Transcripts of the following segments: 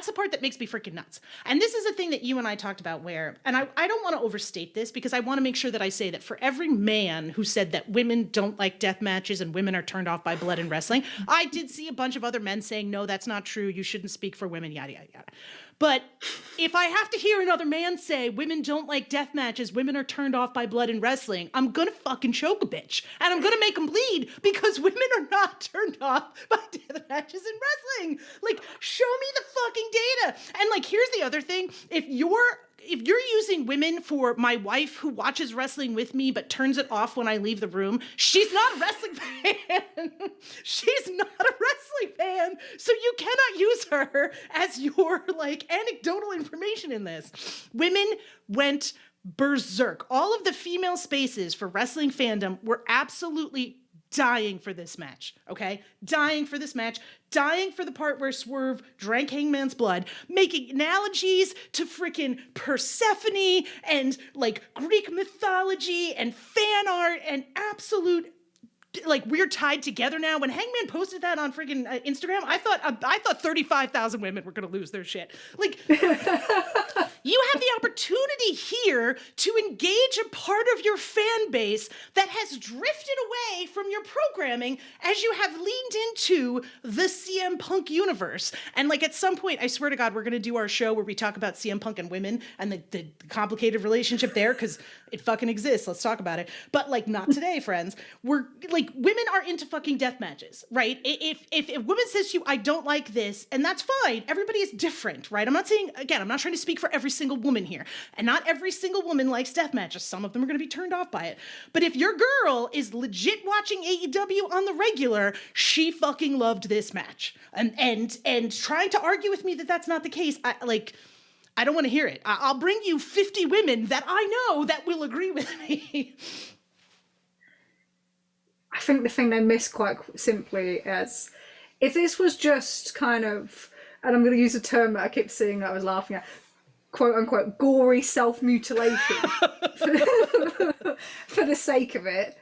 the part that makes me freaking nuts. And this is a thing that you and I talked about where, and I don't want to overstate this because I want to make sure that I say that for every man who said that women don't like death matches and women are turned off by blood in wrestling, I did see a bunch of other men saying, no, that's not true. You shouldn't speak for women, yada, yada, yada. But if I have to hear another man say women don't like death matches, women are turned off by blood in wrestling, I'm gonna fucking choke a bitch. And I'm gonna make them bleed because women are not turned off by death matches in wrestling. Like, show me the fucking data. And like, here's the other thing. If you're using women for my wife who watches wrestling with me but turns it off when I leave the room, she's not a wrestling fan. She's not a wrestling fan. So you cannot use her as your like anecdotal information in this. Women went berserk. All of the female spaces for wrestling fandom were absolutely dying for this match, okay? Dying for this match, dying for the part where Swerve drank Hangman's blood, making analogies to freaking Persephone and like Greek mythology and fan art and absolute, like, we're tied together now. When Hangman posted that on freaking Instagram, I thought 35,000 women were going to lose their shit. Like, you have the opportunity here to engage a part of your fan base that has drifted away from your programming as you have leaned into the CM Punk universe. And like, at some point, I swear to God, we're going to do our show where we talk about CM Punk and women and the complicated relationship there, because it fucking exists. Let's talk about it. But like, not today, friends. We're like, women are into fucking death matches, right? If a woman says to you, I don't like this, and that's fine. Everybody is different, right? I'm not saying, again, I'm not trying to speak for every single woman here. And not every single woman likes death matches. Some of them are going to be turned off by it. But if your girl is legit watching AEW on the regular, she fucking loved this match. And trying to argue with me that that's not the case, I don't want to hear it. I'll bring you 50 women that I know that will agree with me. I think the thing they miss quite simply is, if this was just kind of, and I'm going to use a term that I keep seeing that I was laughing at, quote unquote, gory self-mutilation for the sake of it,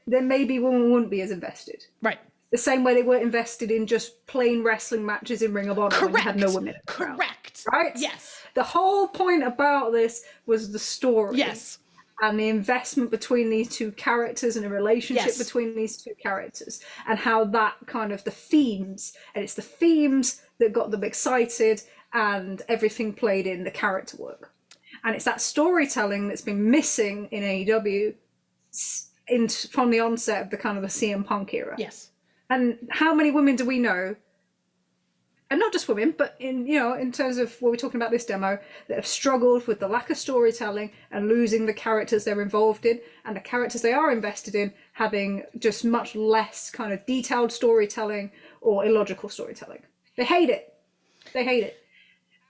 then maybe women wouldn't be as invested. Right. The same way they weren't invested in just plain wrestling matches in Ring of Honor. Correct. When you had no women. Correct. Right? Yes. The whole point about this was the story. Yes. And the investment between these two characters and the relationship between these two characters, and how that kind of the themes, and it's the themes that got them excited, and everything played in the character work. And it's that storytelling that's been missing in AEW from the onset of the kind of the CM Punk era. Yes. And how many women do we know, and not just women, but in terms of what we're talking about this demo, that have struggled with the lack of storytelling and losing the characters they're involved in, and the characters they are invested in having just much less kind of detailed storytelling or illogical storytelling. They hate it. They hate it.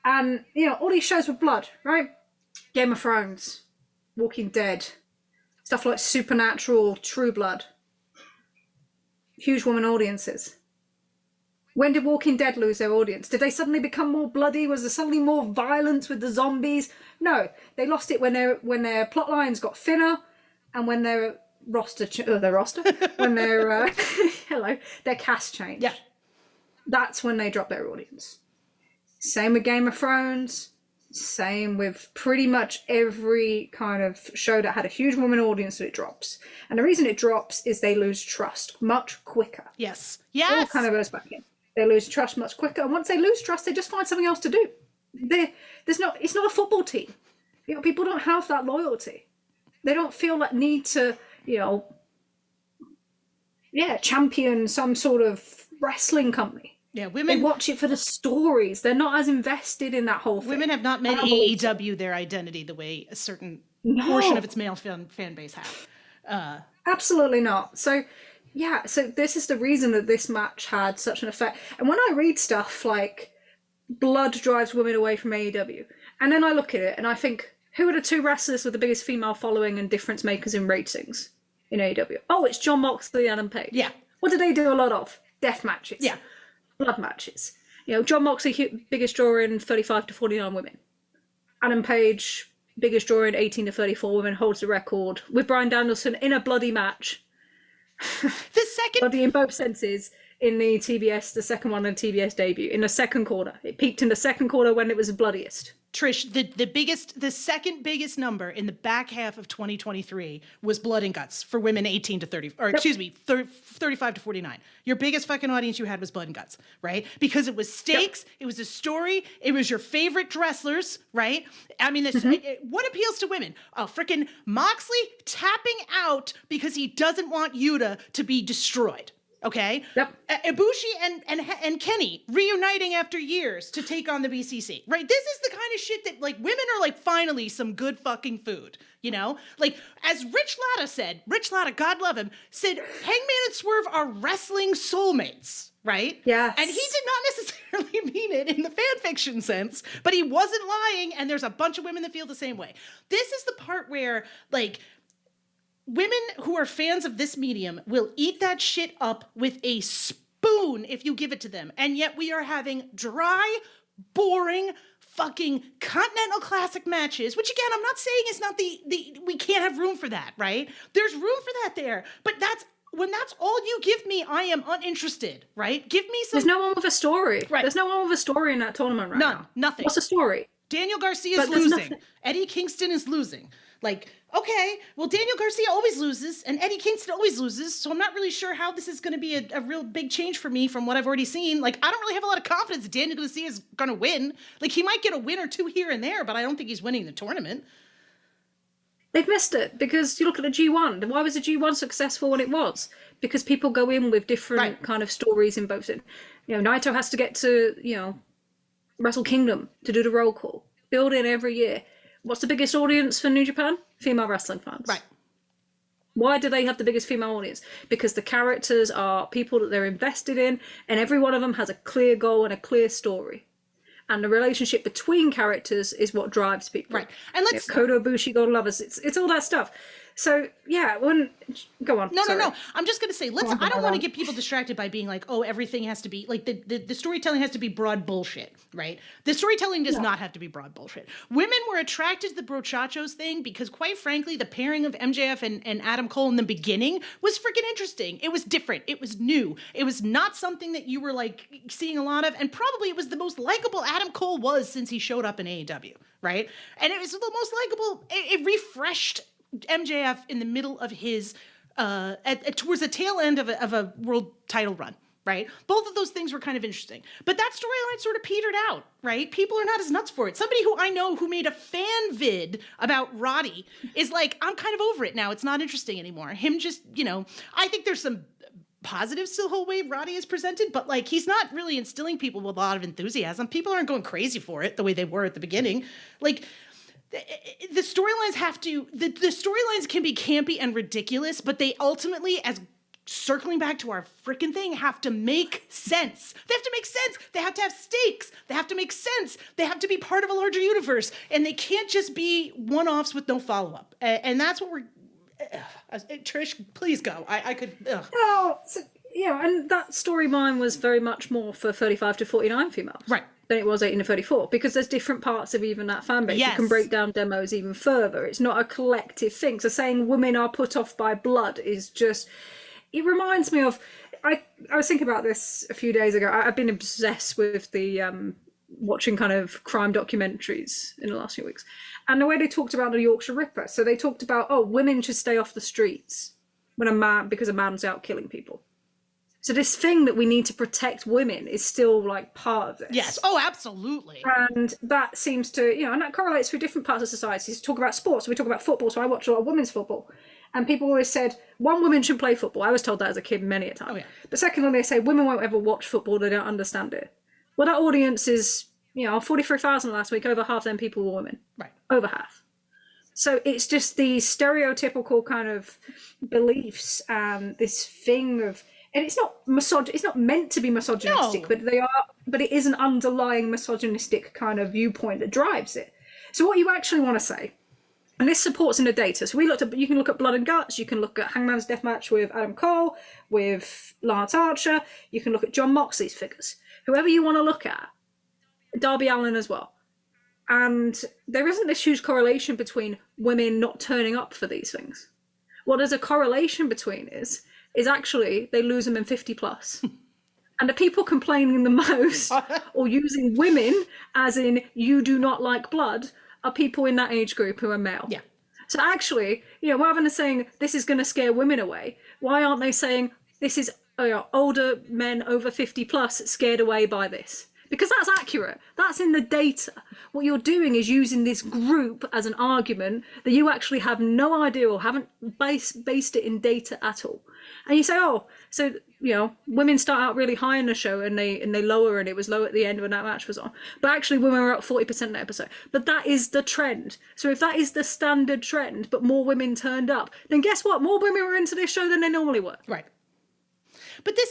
And, all these shows with blood, right? Game of Thrones, Walking Dead, stuff like Supernatural, True Blood. Huge woman audiences. When did Walking Dead lose their audience? Did they suddenly become more bloody? Was there suddenly more violence with the zombies? No, they lost it when their plot lines got thinner, and when their when their their cast changed. Yeah, that's when they dropped their audience. Same with Game of Thrones. Same with pretty much every kind of show that had a huge woman audience that it drops. And the reason it drops is they lose trust much quicker. Yes. It all kind of goes back in. They lose trust much quicker. And once they lose trust, they just find something else to do. It's not a football team. People don't have that loyalty. They don't feel that need to, champion some sort of wrestling company. Yeah, women. They watch it for the stories. They're not as invested in that whole thing. Women have not made AEW their identity the way a certain portion of its male fan base have. Absolutely not. So this is the reason that this match had such an effect. And when I read stuff like blood drives women away from AEW, and then I look at it and I think, who are the two wrestlers with the biggest female following and difference makers in ratings in AEW? Oh, it's Jon Moxley and Adam Page. Yeah. What do they do a lot of? Death matches. Yeah. Blood matches. Jon Moxley, biggest draw in 35 to 49 women. Adam Page, biggest draw in 18 to 34 women, holds the record with Bryan Danielson in a bloody match. The second bloody in both senses, in the TBS, the second one, and TBS debut in the second quarter. It peaked in the second quarter when it was bloodiest. Trish, the second biggest number in the back half of 2023 was blood and guts for women 18 to 30, or excuse me, 35 to 49. Your biggest fucking audience you had was blood and guts, right? Because it was stakes, it was a story, it was your favorite wrestlers, right? I mean, what appeals to women? Oh, freaking Moxley tapping out because he doesn't want Yuta to be destroyed. Okay. Yep. Ibushi and Kenny reuniting after years to take on the BCC. Right. This is the kind of shit that like women are like finally some good fucking food. You know, like as Rich Latta, God love him, said Hangman and Swerve are wrestling soulmates. Right. Yeah. And he did not necessarily mean it in the fan fiction sense, but he wasn't lying. And there's a bunch of women that feel the same way. This is the part where like, women who are fans of this medium will eat that shit up with a spoon if you give it to them. And yet we are having dry, boring, fucking Continental Classic matches, which again, I'm not saying it's not we can't have room for that, right? There's room for that there. But when that's all you give me, I am uninterested, right? Give me some... There's no one with a story. Right. There's no one with a story in that tournament right now. Nothing. What's the story? Daniel Garcia is losing. Eddie Kingston is losing. Like, okay, well, Daniel Garcia always loses, and Eddie Kingston always loses, so I'm not really sure how this is going to be a real big change for me from what I've already seen. Like, I don't really have a lot of confidence that Daniel Garcia is going to win. Like, he might get a win or two here and there, but I don't think he's winning the tournament. They've missed it, because you look at the G1. Why was the G1 successful when it was? Because people go in with different kind of stories in both. You know, Naito has to get to, you know, Wrestle Kingdom to do the roll call. Build in every year. What's the biggest audience for New Japan? Female wrestling fans. Right. Why do they have the biggest female audience? Because the characters are people that they're invested in, and every one of them has a clear goal and a clear story. And the relationship between characters is what drives people. Right. And let's... Kota Ibushi, God Lovers, it's all that stuff. So, yeah, go on. No. I'm just going to say, I don't want to get people distracted by being like, oh, everything has to be, like, the storytelling has to be broad bullshit, right? The storytelling does not have to be broad bullshit. Women were attracted to the brochachos thing because, quite frankly, the pairing of MJF and Adam Cole in the beginning was freaking interesting. It was different. It was new. It was not something that you were, like, seeing a lot of, and probably it was the most likable Adam Cole was since he showed up in AEW, right? And it was the most likable, it refreshed MJF in the middle of his towards the tail end of a world title run, right? Both of those things were kind of interesting, but that storyline sort of petered out, right? People are not as nuts for it. Somebody who I know who made a fan vid about Roddy is like, I'm kind of over it now. It's not interesting anymore. Him just, you know, I think there's some positives to the whole way Roddy is presented, but like he's not really instilling people with a lot of enthusiasm. People aren't going crazy for it the way they were at the beginning. Like, the storylines have to, the storylines can be campy and ridiculous, but they ultimately, as circling back to our freaking thing, have to make sense. They have to make sense. They have to have stakes. They have to make sense. They have to be part of a larger universe. And they can't just be one-offs with no follow-up. And that's what we're... Trish, please go. I could... Oh, so, yeah, and that storyline was very much more for 35 to 49 females. Right. Than it was 18 to 34, because there's different parts of even that fan base. Yes. You can break down demos even further. It's not a collective thing. So saying women are put off by blood is just... It reminds me of... I was thinking about this a few days ago. I've been obsessed with the watching kind of crime documentaries in the last few weeks. And the way they talked about the Yorkshire Ripper. So they talked about, oh, women should stay off the streets because a man's out killing people. So this thing that we need to protect women is still like part of this. Yes. Oh, absolutely. And that seems to, you know, and that correlates through different parts of society. So talk about sports. So we talk about football. So I watch a lot of women's football. And people always said, one, woman should play football. I was told that as a kid many a time. Oh, yeah. But secondly, they say women won't ever watch football. They don't understand it. Well, that audience is, you know, 43,000 last week. Over half them people were women. Right. Over half. So it's just these stereotypical kind of beliefs and this thing of... And it's not it's not meant to be misogynistic, No. but it is an underlying misogynistic kind of viewpoint that drives it. So what you actually want to say, and this supports in the data. So you can look at Blood and Guts, you can look at Hangman's Deathmatch with Adam Cole, with Lance Archer, you can look at John Moxley's figures. Whoever you want to look at, Darby Allin as well. And there isn't this huge correlation between women not turning up for these things. What there's a correlation between is actually they lose them in 50 plus. And the people complaining the most or using women as in you do not like blood are people in that age group who are male. Yeah. So actually, rather than saying this is going to scare women away, why aren't they saying this is older men over 50 plus scared away by this? Because that's accurate. That's in the data. What you're doing is using this group as an argument that you actually have no idea or haven't based it in data at all. And you say, oh, so women start out really high in the show and they lower, and it was low at the end when that match was on. But actually, women were up 40% in that episode. But that is the trend. So if that is the standard trend, but more women turned up, then guess what? More women were into this show than they normally were. Right. But you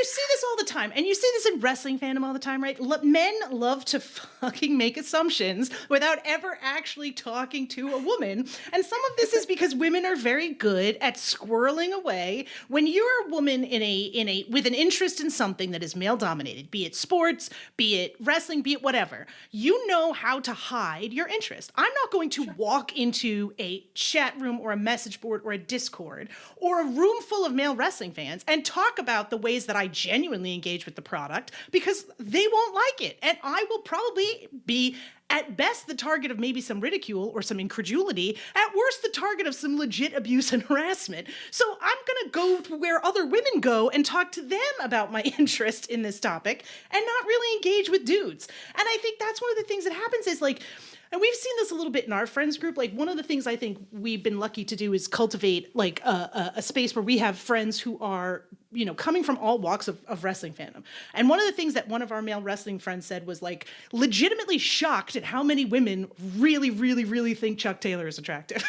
see this all the time, and you see this in wrestling fandom all the time, right? Men love to fucking make assumptions without ever actually talking to a woman. And some of this is because women are very good at squirreling away. When you're a woman with an interest in something that is male dominated, be it sports, be it wrestling, be it whatever, you know how to hide your interest. I'm not going to walk into a chat room or a message board or a Discord or a room full of male wrestling fans and talk about the ways that I genuinely engage with the product, because they won't like it. And I will probably be, at best, the target of maybe some ridicule or some incredulity, at worst, the target of some legit abuse and harassment. So I'm going to go to where other women go and talk to them about my interest in this topic and not really engage with dudes. And I think that's one of the things that happens is and we've seen this a little bit in our friends group. One of the things I think we've been lucky to do is cultivate a space where we have friends who are, coming from all walks of wrestling fandom. And one of the things that one of our male wrestling friends said was legitimately shocked at how many women really, really, really think Chuck Taylor is attractive.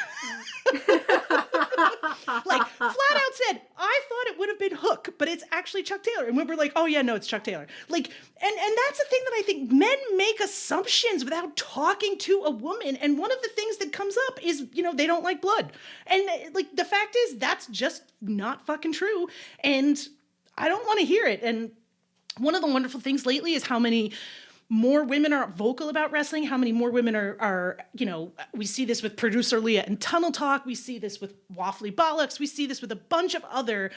Flat out said, I thought it would have been Hook, but it's actually Chuck Taylor. And we were like, oh yeah, no, it's Chuck Taylor. And that's the thing that I think men make assumptions without talking to a woman. And one of the things that comes up is, they don't like blood. And the fact is that's just not fucking true. And I don't want to hear it. And one of the wonderful things lately is how many more women are vocal about wrestling, how many more women are, we see this with producer Leah and Tunnel Talk. We see this with Waffly Bollocks. We see this with a bunch of other,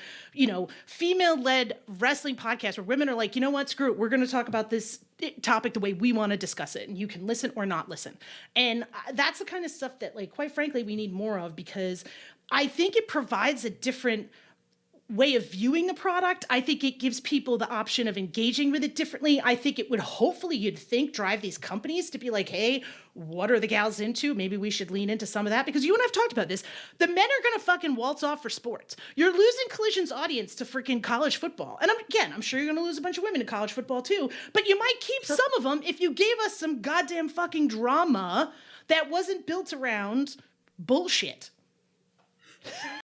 female-led wrestling podcasts where women are like, you know what, screw it. We're going to talk about this topic the way we want to discuss it, and you can listen or not listen. And that's the kind of stuff that, quite frankly, we need more of, because I think it provides a different way of viewing the product. I think it gives people the option of engaging with it differently. I think it would hopefully, you'd think, drive these companies to be like, hey, what are the gals into? Maybe we should lean into some of that, because you and I've talked about this. The men are going to fucking waltz off for sports. You're losing Collision's audience to freaking college football. And I'm sure you're going to lose a bunch of women to college football too, but you might keep some of them if you gave us some goddamn fucking drama that wasn't built around bullshit.